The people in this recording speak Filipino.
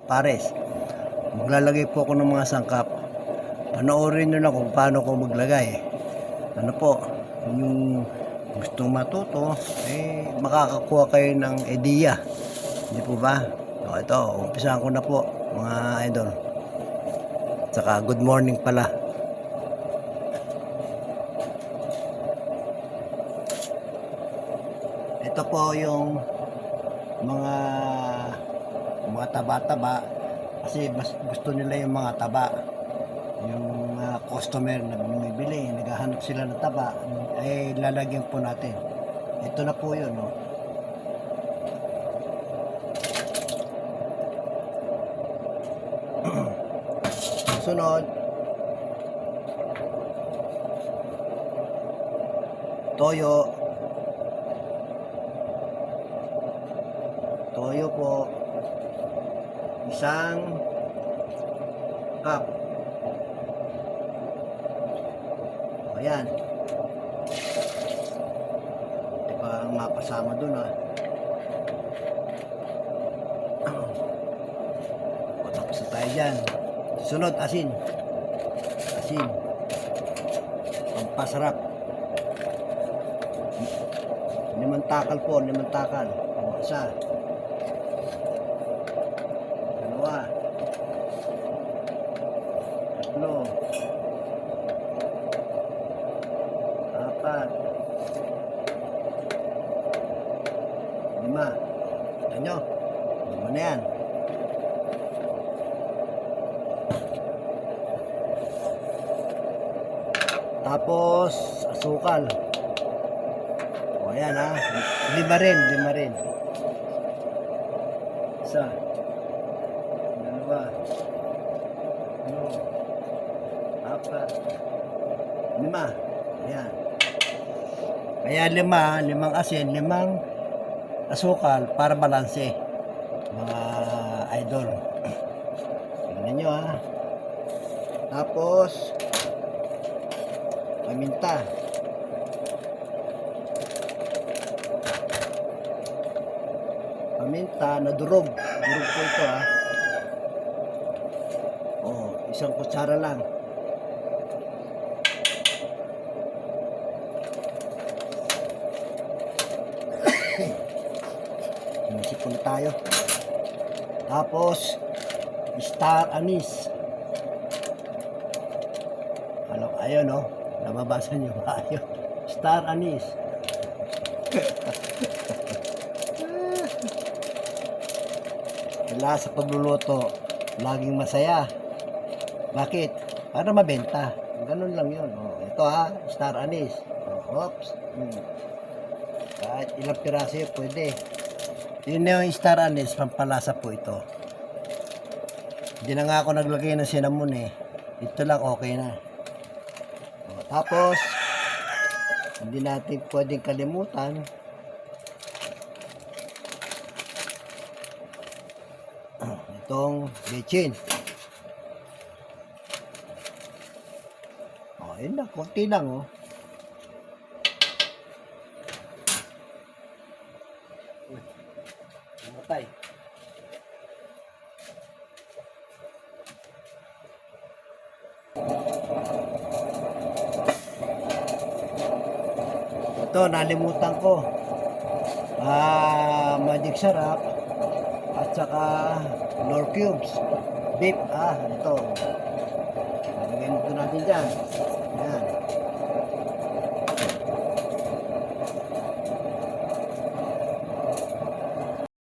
pares. Maglalagay po ako ng mga sangkap. Panoorin nyo na kung paano ko maglagay. Ano po, yung gustong matuto, makakakuha kayo ng ideya. Hindi po ba? So, ito, umpisahan ko na po, mga idol. Tsaka good morning pala. Ito po yung mga taba-taba, kasi mas gusto nila yung mga taba. Yung customer na bumibili, naghahanap sila ng taba, ay lalagyan po natin. Ito na po yun, no? Sunod, toyo. Toyo po, isang cup. Ayan. Di pa mapasama dun, ha. O, tapos na tayo dyan. Sunod, asin. Asin. Pampasarap. Limantakal po, limantakal. O, isa. Dalawa. Tatlo. Apat. Lima. Kita nyo? Lima na yan. Tapos, asukal. O, ayan, ha. Lima rin. Isa. Dalawa. Tatlo. Apat. Lima. Ayan. Kaya limang asin, limang asukal para balanse. Mga idol. Tingnan nyo, ha. Tapos, paminta. Paminta na durog. Durog po ito, ha. O, isang kutsara lang. Sinisip na tayo. Tapos, star anise. Ano, ayun, no? Nababasa nyo ba? Ayun. Star anise. Wala sa pagluluto, laging masaya. Bakit? Para mabenta. Ganun lang yun. O, ito, ha, star anise. O, oops. Kahit ilang piraso yun, pwede. Yun na yung star anise, pampalasa po ito. Hindi na nga ako naglagay ng cinnamon, eh. Ito lang, okay na. O, tapos, hindi natin pwedeng kalimutan itong bechin. O, yun na, konti lang, oh. Matay. Ito, nalimutan ko. Magic sarap at saka Knorr cubes. Beef, ito. Lagyan ito natin dyan. Ayan.